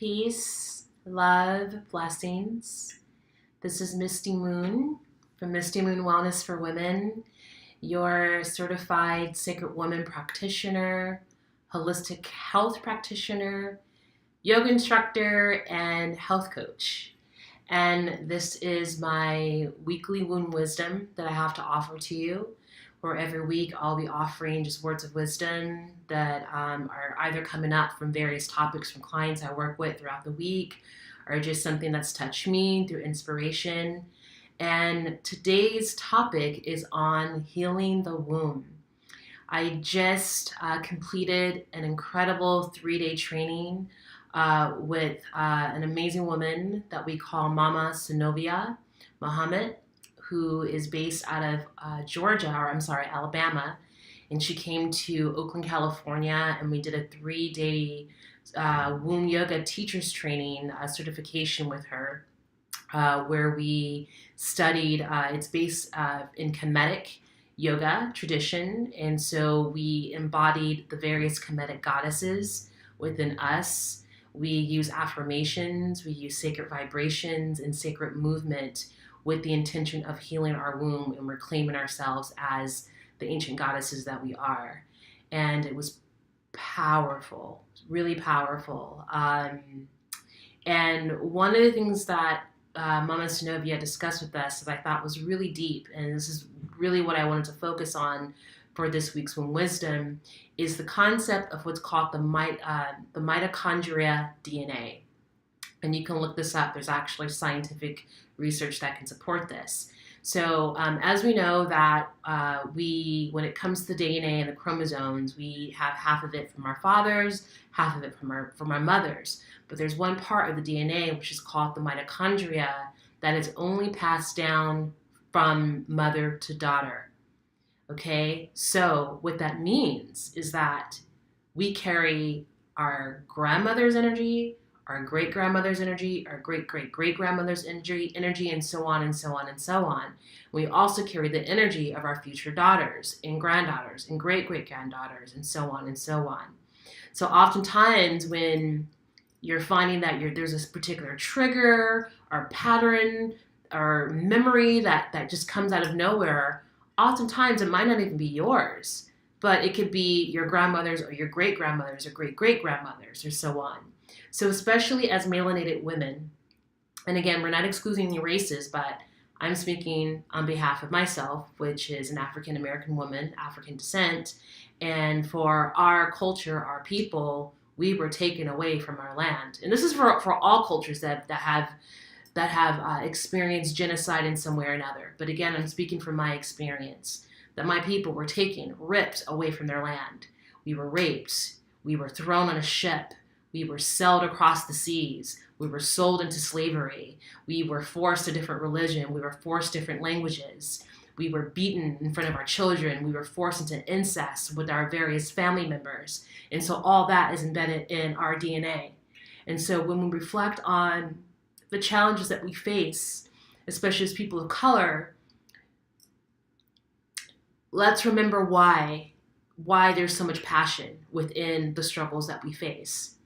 Peace, love, blessings. This is Misty Moon from Misty Moon Wellness for Women, your certified sacred woman practitioner, holistic health practitioner, yoga instructor, and health coach. And this is my weekly wound wisdom that I have to offer to you, where every week I'll be offering just words of wisdom that are either coming up from various topics from clients I work with throughout the week, or just something that's touched me through inspiration. And today's topic is on healing the womb. I just completed an incredible 3-day training with an amazing woman that we call Mama Sinovia Muhammad, who is based out of Alabama. And she came to Oakland, California, and we did a 3-day womb yoga teachers training certification with her, where we studied, it's based in Kemetic yoga tradition. And so we embodied the various Kemetic goddesses within us. We use affirmations, we use sacred vibrations and sacred movement with the intention of healing our womb and reclaiming ourselves as the ancient goddesses that we are. And it was powerful, really powerful. And one of the things that Mama Sinovia discussed with us that I thought was really deep, and this is really what I wanted to focus on for this week's Womb Wisdom, is the concept of what's called the mitochondria DNA. And you can look this up. There's actually scientific research that can support this. So as we know that when it comes to the DNA and the chromosomes, we have half of it from our fathers, half of it from our mothers. But there's one part of the DNA, which is called the mitochondria, that is only passed down from mother to daughter. Okay, so what that means is that we carry our grandmother's energy, our great-grandmother's energy, our great-great-great-grandmother's energy, and so on and so on and so on. We also carry the energy of our future daughters and granddaughters and great-great-granddaughters and so on and so on. So oftentimes when you're finding that there's this particular trigger or pattern or memory that just comes out of nowhere, oftentimes it might not even be yours, but it could be your grandmother's or your great-grandmother's or great-great-grandmother's or so on. So especially as melanated women, and again, we're not excluding the races, but I'm speaking on behalf of myself, which is an African-American woman, African descent, and for our culture, our people, we were taken away from our land. And this is for all cultures that have experienced genocide in some way or another. But again, I'm speaking from my experience, that my people were ripped away from their land. We were raped. We were thrown on a ship. We were sailed across the seas. We were sold into slavery. We were forced a different religion. We were forced different languages. We were beaten in front of our children. We were forced into incest with our various family members. And so all that is embedded in our DNA. And so when we reflect on the challenges that we face, especially as people of color, let's remember why there's so much passion within the struggles that we face.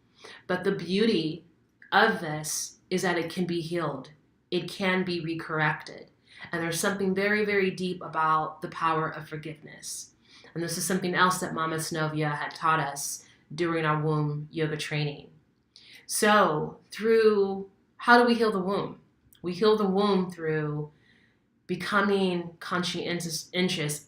But the beauty of this is that it can be healed. It can be recorrected. And there's something very, very deep about the power of forgiveness. And this is something else that Mama Sinovia had taught us during our womb yoga training. So how do we heal the womb? We heal the womb through becoming conscientious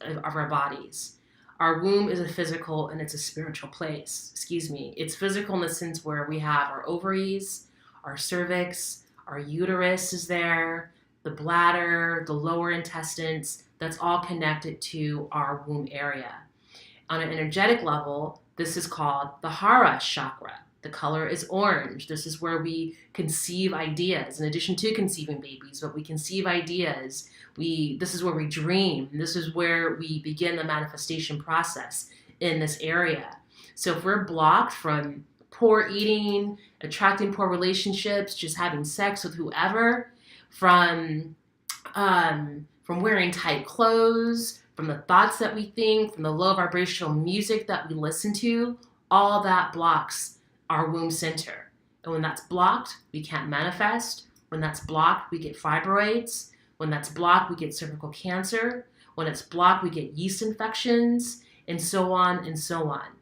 of our bodies. Our womb is a physical and it's a spiritual place. It's physical in the sense where we have our ovaries, our cervix, our uterus is there, the bladder, the lower intestines, that's all connected to our womb area. On an energetic level, this is called the Hara Chakra. The color is orange. This is where we conceive ideas, in addition to conceiving babies, but we conceive ideas. This is where we dream. This is where we begin the manifestation process in this area. So if we're blocked from poor eating, attracting poor relationships, just having sex with whoever, from wearing tight clothes, from the thoughts that we think, from the low vibrational music that we listen to, all that blocks our womb center. And when that's blocked, we can't manifest. When that's blocked, we get fibroids. When that's blocked, we get cervical cancer. When it's blocked, we get yeast infections, and so on and so on.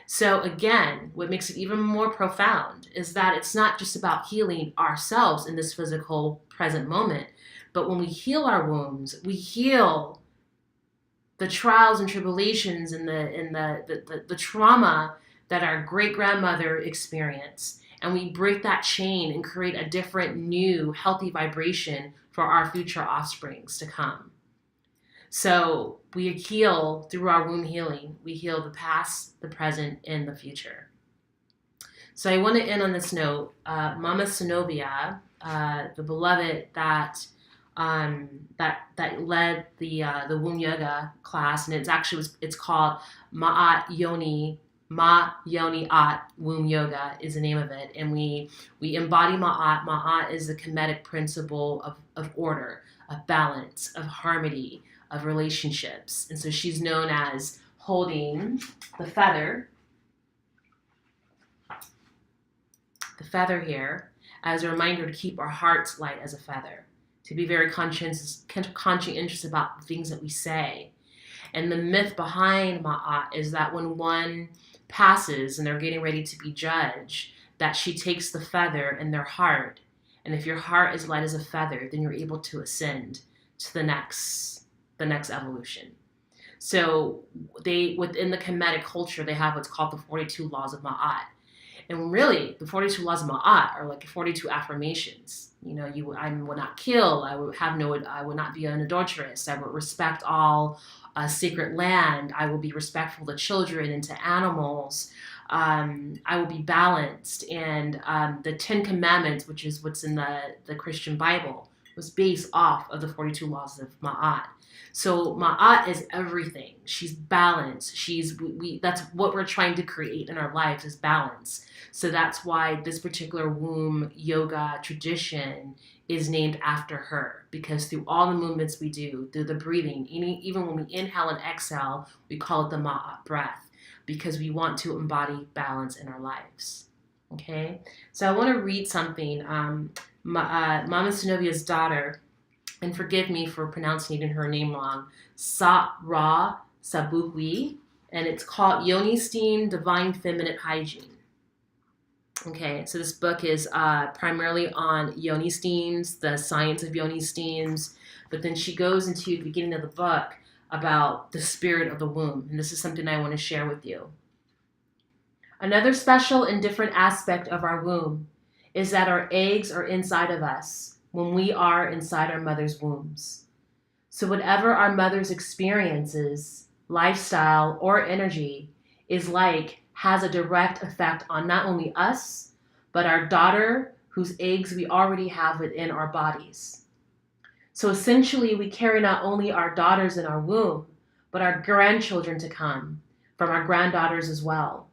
So again, what makes it even more profound is that it's not just about healing ourselves in this physical present moment, but when we heal our wounds, we heal the trials and tribulations and the trauma that our great-grandmother experienced. And we break that chain and create a different, new, healthy vibration for our future offsprings to come. So we heal through our womb healing. We heal the past, the present, and the future. So I want to end on this note. Mama Zenobia, the beloved that led the womb yoga class, and it's called Ma'at Yoni. Ma Yoni At Womb Yoga is the name of it, and we embody Ma'at. Ma'at is the Kemetic principle of order, of balance, of harmony, of relationships. And so she's known as holding the feather here as a reminder to keep our hearts light as a feather, to be very conscientious about the things that we say. And the myth behind Ma'at is that when one passes and they're getting ready to be judged, that she takes the feather in their heart. And if your heart is light as a feather, then you're able to ascend to the next evolution. So within the Kemetic culture, they have what's called the 42 laws of Ma'at. And really, the 42 laws of Ma'at are like 42 affirmations. I will not kill. I would not be an adulteress. I would respect all sacred land. I will be respectful to children and to animals. I will be balanced. And the 10 Commandments, which is what's in the Christian Bible, was based off of the 42 laws of Ma'at. So Ma'at is everything. She's balanced. That's what we're trying to create in our lives, is balance. So that's why this particular womb yoga tradition is named after her, because through all the movements we do, through the breathing, even when we inhale and exhale, we call it the Ma'at breath, because we want to embody balance in our lives. Okay? So I want to read something. Mama Zenobia's daughter, and forgive me for pronouncing even her name wrong, Sa-Ra Sabuhui, and it's called Yoni Steam, Divine Feminine Hygiene. Okay, so this book is primarily on Yoni steams, the science of Yoni steams, but then she goes into the beginning of the book about the spirit of the womb, and this is something I want to share with you. Another special and different aspect of our womb is that our eggs are inside of us when we are inside our mother's wombs. So whatever our mother's experiences, lifestyle, or energy has a direct effect on not only us, but our daughter, whose eggs we already have within our bodies. So essentially, we carry not only our daughters in our womb, but our grandchildren to come from our granddaughters as well.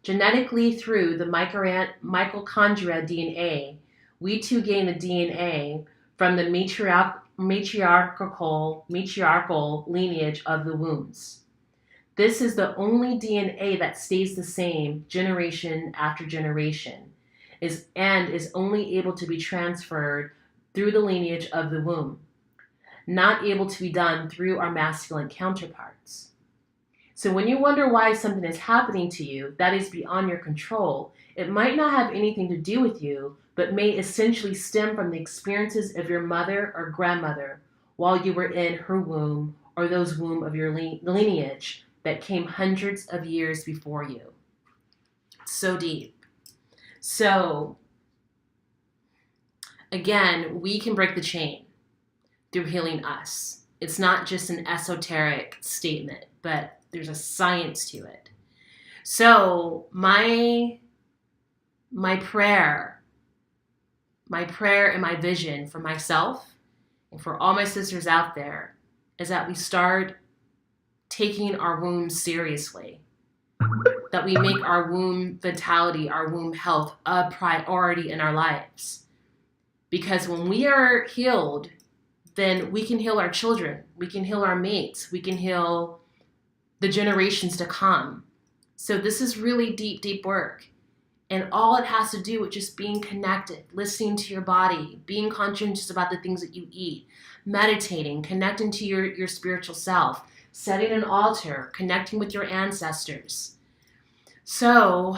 Genetically, through the mitochondria DNA, we too gain the DNA from the matriarchal lineage of the wombs. This is the only DNA that stays the same generation after generation, and is only able to be transferred through the lineage of the womb, not able to be done through our masculine counterparts. So when you wonder why something is happening to you that is beyond your control, it might not have anything to do with you, but may essentially stem from the experiences of your mother or grandmother while you were in her womb, or those womb of your lineage that came hundreds of years before you. So deep. So, again, we can break the chain through healing us. It's not just an esoteric statement, but there's a science to it. So, my prayer and my vision for myself and for all my sisters out there is that we start taking our wombs seriously, that we make our womb vitality, our womb health a priority in our lives. Because when we are healed, then we can heal our children, we can heal our mates, we can heal the generations to come. So this is really deep, deep work. And all it has to do with just being connected, listening to your body, being conscientious about the things that you eat, meditating, connecting to your spiritual self, setting an altar, connecting with your ancestors. So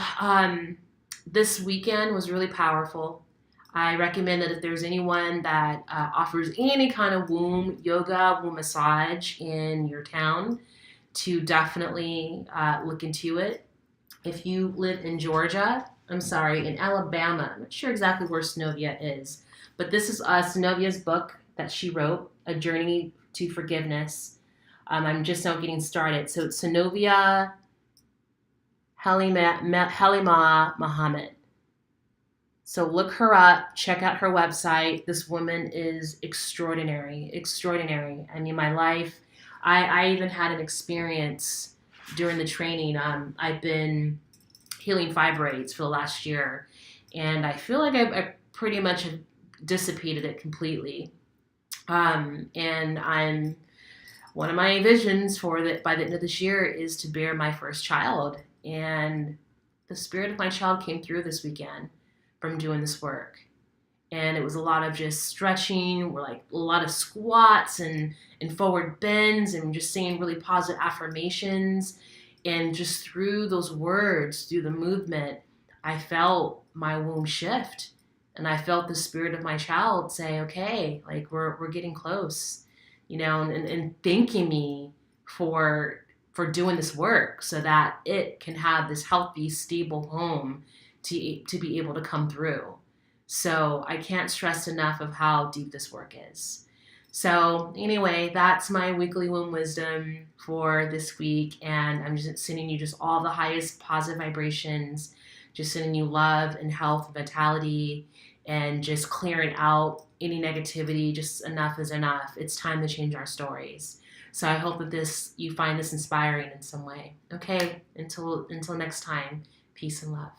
this weekend was really powerful. I recommend that if there's anyone that offers any kind of womb yoga, womb massage in your town, to definitely look into it. If you live in Georgia, in Alabama, I'm not sure exactly where Synovia is, but this is Synovia's book that she wrote, A Journey to Forgiveness. I'm just now getting started. So it's Synovia Halima Muhammad. So look her up, check out her website. This woman is extraordinary. I mean, my life, I even had an experience during the training. I've been healing fibroids for the last year, and I feel like I pretty much have dissipated it completely. And I'm one of my visions for that by the end of this year is to bear my first child. And the spirit of my child came through this weekend from doing this work. And it was a lot of just stretching, like a lot of squats and forward bends and just saying really positive affirmations. And just through those words, through the movement, I felt my womb shift. And I felt the spirit of my child say, okay, like we're getting close, and thanking me for doing this work so that it can have this healthy, stable home to be able to come through. So I can't stress enough of how deep this work is. So anyway, that's my weekly womb wisdom for this week. And I'm just sending you just all the highest positive vibrations, just sending you love and health, vitality, and just clearing out any negativity. Just enough is enough. It's time to change our stories. So I hope that you find this inspiring in some way. Okay, until next time, peace and love.